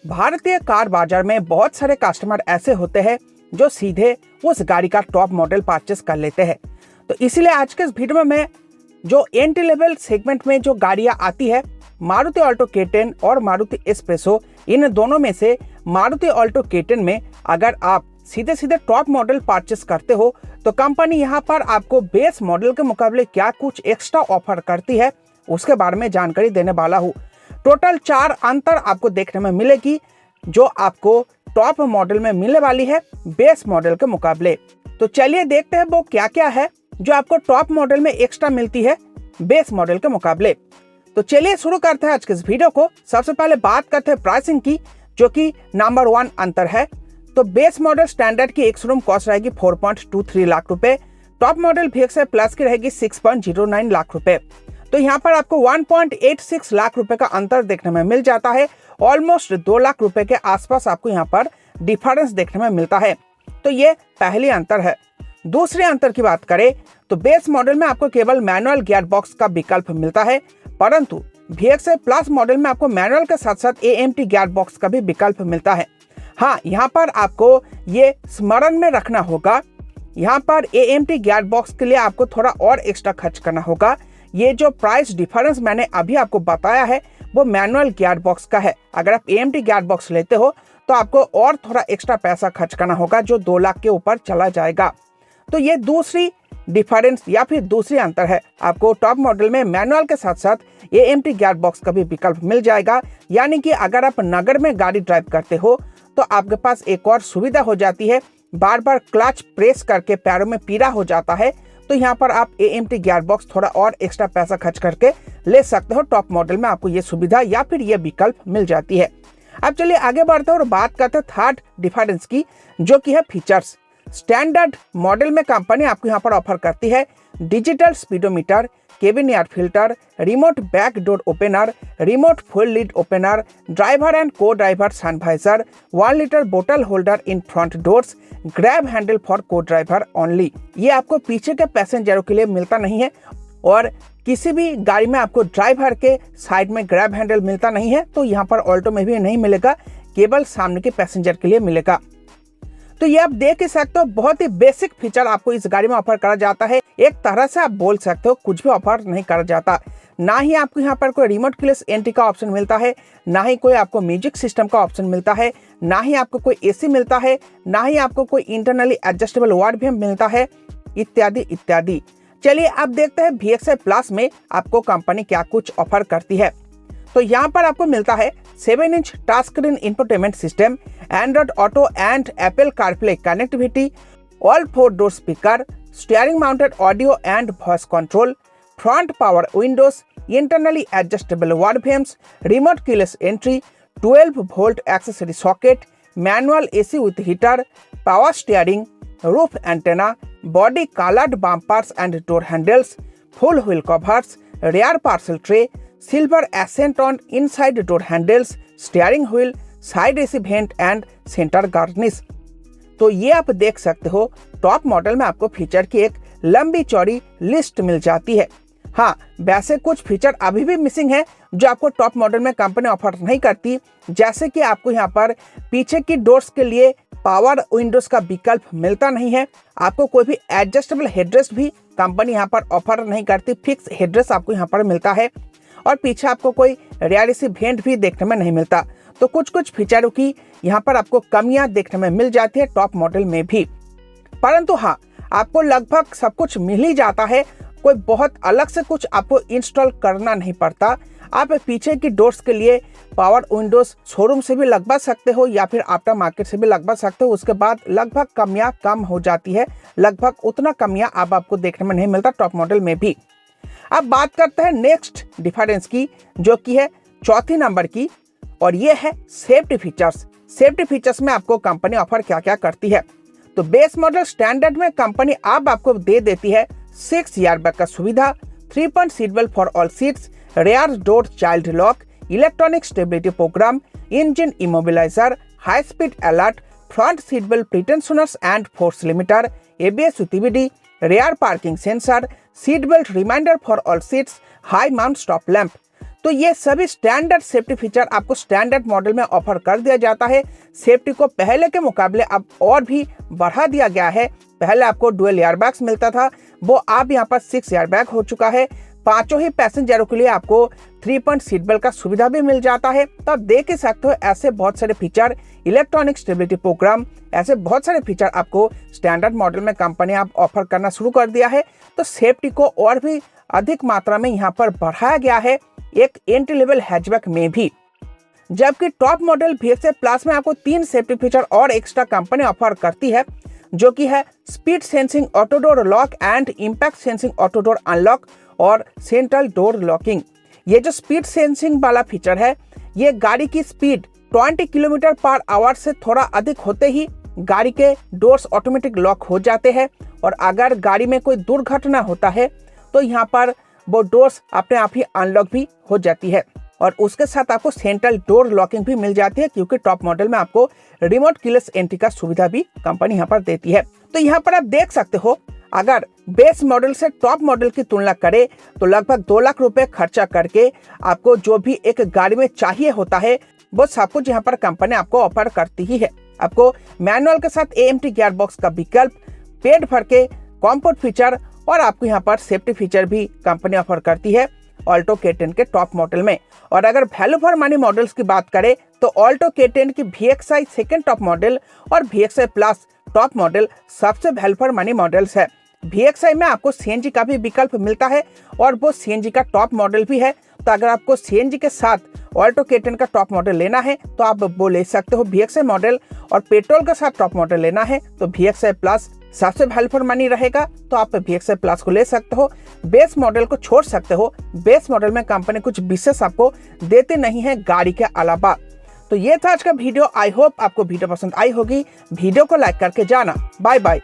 भारतीय कार बाजार में बहुत सारे कस्टमर ऐसे होते हैं जो सीधे उस गाड़ी का टॉप मॉडल परचेस कर लेते हैं। तो इसीलिए आज के इस वीडियो में मैं जो एंट्री लेवल सेगमेंट में जो गाड़ियां आती है, मारुति ऑल्टो K10 और मारुति एस्प्रेसो, इन दोनों में से मारुति ऑल्टो K10 में अगर आप सीधे सीधे टॉप मॉडल परचेस करते हो तो कंपनी यहाँ पर आपको बेस मॉडल के मुकाबले क्या कुछ एक्स्ट्रा ऑफर करती है उसके बारे में जानकारी देने वाला हूँ। टोटल 4 अंतर आपको देखने में मिलेगी जो आपको टॉप मॉडल में मिलने वाली है बेस मॉडल के मुकाबले। तो चलिए देखते हैं वो क्या क्या है जो आपको टॉप मॉडल में एक्स्ट्रा मिलती है बेस मॉडल के मुकाबले। तो चलिए शुरू करते हैं आज के इस वीडियो को। सबसे पहले बात करते हैं प्राइसिंग की, जो कि नंबर 1 अंतर है। तो बेस मॉडल स्टैंडर्ड की एक शोरूम कॉस्ट रहेगी 4.23 लाख रुपए, टॉप मॉडल VXI प्लस की रहेगी 6.09 लाख रुपए। तो यहाँ पर आपको 1.86 लाख रुपए का अंतर देखने में मिल जाता है। ऑलमोस्ट 2 लाख रुपए के आसपास आपको यहाँ पर डिफरेंस देखने में मिलता है। तो ये पहली अंतर है। दूसरे अंतर की बात करें तो बेस मॉडल में आपको केवल मैनुअल गियर बॉक्स का विकल्प मिलता है, परंतु VXI प्लस मॉडल में आपको मैनुअल के साथ साथ AMT गियर बॉक्स का भी विकल्प मिलता है। हाँ, यहाँ पर आपको ये स्मरण में रखना होगा, यहाँ पर AMT गियर बॉक्स के लिए आपको थोड़ा और एक्स्ट्रा खर्च करना होगा। ये जो प्राइस डिफरेंस मैंने अभी आपको बताया है वो मैनुअल गियर बॉक्स का है। अगर आप AMT गियर बॉक्स लेते हो तो आपको और थोड़ा एक्स्ट्रा पैसा खर्च करना होगा जो 2 लाख के ऊपर चला जाएगा। तो ये दूसरी डिफरेंस या फिर दूसरी अंतर है। आपको टॉप मॉडल में मैनुअल के साथ साथ AMT गियर बॉक्स का भी विकल्प मिल जाएगा, यानी कि अगर आप नगर में गाड़ी ड्राइव करते हो तो आपके पास एक और सुविधा हो जाती है। बार बार क्लच प्रेस करके पैरों में पीड़ा हो जाता है, तो यहाँ पर आप AMT गियर बॉक्स थोड़ा और एक्स्ट्रा पैसा खर्च करके ले सकते हो। टॉप मॉडल में आपको ये सुविधा या फिर ये विकल्प मिल जाती है। अब चलिए आगे बढ़ते हैं और बात करते हैं थर्ड डिफरेंस की, जो कि है फीचर्स। स्टैंडर्ड मॉडल में कंपनी आपको यहाँ पर ऑफर करती है digital speedometer, cabin air filter, remote back door opener, remote full lead opener, driver and को ड्राइवर सनवाइजर, 1 लीटर बोतल holder in front doors, grab handle for को ड्राइवर ओनली। ये आपको पीछे के पैसेंजरों के लिए मिलता नहीं है और किसी भी गाड़ी में आपको ड्राइवर के साइड में ग्रैब हैंडल मिलता नहीं है, तो यहाँ पर ऑल्टो में भी नहीं मिलेगा, केवल सामने के पैसेंजर के लिए मिलेगा। तो ये आप देख ही सकते हो, बहुत ही बेसिक फीचर आपको इस गाड़ी में ऑफर करा जाता है। एक तरह से आप बोल सकते हो कुछ भी ऑफर नहीं करा जाता। ना ही आपको यहाँ पर कोई रिमोट कीलेस एंट्री का ऑप्शन मिलता है, ना ही कोई आपको म्यूजिक सिस्टम का ऑप्शन मिलता है, ना ही आपको कोई AC मिलता है, ना ही आपको कोई इंटरनली एडजस्टेबल वार्ड भी मिलता है, इत्यादि इत्यादि। चलिए अब देखते हैं VXI प्लस में आपको कंपनी क्या कुछ ऑफर करती है। तो यहाँ पर आपको मिलता है 7 inch touch screen infotainment system, Android Auto and Apple CarPlay connectivity, all 4 door speaker, steering mounted audio and voice control, front power windows, internally adjustable ward frames, remote keyless entry, 12 volt accessory socket, manual AC with heater, power steering, roof antenna, body coloured bumpers and door handles, full wheel covers, rear parcel tray, silver accent on inside door handles, steering wheel, side AC went and centre garnish. तो ये आप देख सकते हो top model में आपको feature की एक लंबी चौड़ी लिस्ट मिल जाती है। हाँ, वैसे कुछ फीचर अभी भी मिसिंग है जो आपको टॉप मॉडल में कंपनी ऑफर नहीं करती, जैसे कि आपको यहाँ पर पीछे की डोर्स के लिए पावर विंडोज का विकल्प मिलता नहीं है। आपको कोई भी एडजस्टेबल हेडरेस्ट भी कंपनी यहाँ पर ऑफर नहीं करती, फिक्स हेडरेस्ट आपको यहाँ पर मिलता है और पीछे आपको कोई रेयर AC वेंट भी देखने में नहीं मिलता। तो कुछ कुछ फीचरों की यहाँ पर आपको कमियां देखने में मिल जाती है टॉप मॉडल में भी, परंतु हाँ, आपको लगभग सब कुछ मिल ही जाता है। कोई बहुत अलग से कुछ आपको इंस्टॉल करना नहीं पड़ता। आप पीछे की डोर्स के लिए पावर विंडोज शोरूम से भी लगवा सकते हो या फिर आफ्टर मार्केट से भी लगवा सकते हो। उसके बाद लगभग कमियां कम हो जाती है, लगभग उतना कमियां अब आपको देखने में नहीं मिलता टॉप मॉडल में भी। अब बात करते हैं नेक्स्ट डिफरेंस की, जो कि है चौथी नंबर की, और ये है सेफ्टी फीचर्स। सेफ्टी फीचर्स में आपको कंपनी ऑफर क्या क्या करती है। तो बेस मॉडल स्टैंडर्ड में कंपनी अब आपको दे देती है 6 एयरबैग का सुविधा, 3 point seat belt for all seats, rear door child lock, electronic stability programme, engine immobiliser, high speed alert, front seat belt pretensioners and force limiter, ABS with EBD, rear parking sensor, seat belt reminder for all seats, high mount stop lamp. तो ये सभी standard safety feature आपको standard model में offer कर दिया जाता है। Safety को पहले के मुकाबले अब और भी बढ़ा दिया गया है। पहले आपको डुअल एयरबैग्स मिलता था, वो अब यहाँ पर 6 एयरबैग हो चुका है। पांचों ही पैसेंजरों के लिए आपको 3 पॉइंट सीट बेल्ट का सुविधा भी मिल जाता है। तो आप देख ही सकते हो ऐसे बहुत सारे फीचर, इलेक्ट्रॉनिक स्टेबिलिटी प्रोग्राम, ऐसे बहुत सारे फीचर आपको स्टैंडर्ड मॉडल में कंपनी आप ऑफर करना शुरू कर दिया है। तो सेफ्टी को और भी अधिक मात्रा में यहाँ पर बढ़ाया गया है एक एंट्री लेवल हैचबैक में भी। जबकि टॉप मॉडल VXI प्लस में आपको 3 सेफ्टी फीचर और एक्स्ट्रा कंपनी ऑफर करती है, जो कि है speed sensing auto door lock and impact sensing auto door unlock और सेंट्रल डोर लॉकिंग। ये जो स्पीड सेंसिंग वाला फीचर है, ये गाड़ी की स्पीड 20 किलोमीटर पर आवर से थोड़ा अधिक होते ही गाड़ी के डोर्स ऑटोमेटिक लॉक हो जाते हैं, और अगर गाड़ी में कोई दुर्घटना होता है तो यहाँ पर वो डोर्स अपने आप ही अनलॉक भी हो जाती है। और उसके साथ आपको सेंट्रल डोर लॉकिंग भी मिल जाती है, क्योंकि टॉप मॉडल में आपको रिमोट कीलेस एंट्री का सुविधा भी कंपनी यहाँ पर देती है। तो यहाँ पर आप देख सकते हो, अगर बेस मॉडल से टॉप मॉडल की तुलना करें तो लगभग 2 लाख रुपए खर्चा करके आपको जो भी एक गाड़ी में चाहिए होता है वो सब कुछ यहाँ पर कंपनी आपको ऑफर करती ही है। आपको मैनुअल के साथ AMT गियर बॉक्स का विकल्प, पेट भर के कॉम्फर्ट फीचर, और आपको यहाँ पर सेफ्टी फीचर भी कंपनी ऑफर करती है ऑल्टो K10 के टॉप मॉडल में। और अगर वैल्यू फॉर मनी मॉडल्स की बात करें तो ऑल्टो K10 की VXI सेकंड टॉप मॉडल और VXI प्लस टॉप मॉडल सबसे वैल्यू फॉर मनी मॉडल्स है। VXI में आपको CNG का भी विकल्प मिलता है और वो CNG का टॉप मॉडल भी है। तो अगर आपको CNG के साथ ऑल्टो K10 का टॉप मॉडल लेना है तो आप वो ले सकते हो VXI मॉडल, और पेट्रोल के साथ टॉप मॉडल लेना है तो VXI प्लस सबसे वैल्यू फॉर मनी रहेगा, तो आप VXI प्लस को ले सकते हो। बेस मॉडल को छोड़ सकते हो, बेस मॉडल में कंपनी कुछ विशेष आपको देते नहीं है गाड़ी के अलावा। तो ये था आज का वीडियो। आई होप आपको वीडियो पसंद आई होगी। वीडियो को लाइक करके जाना। Bye bye.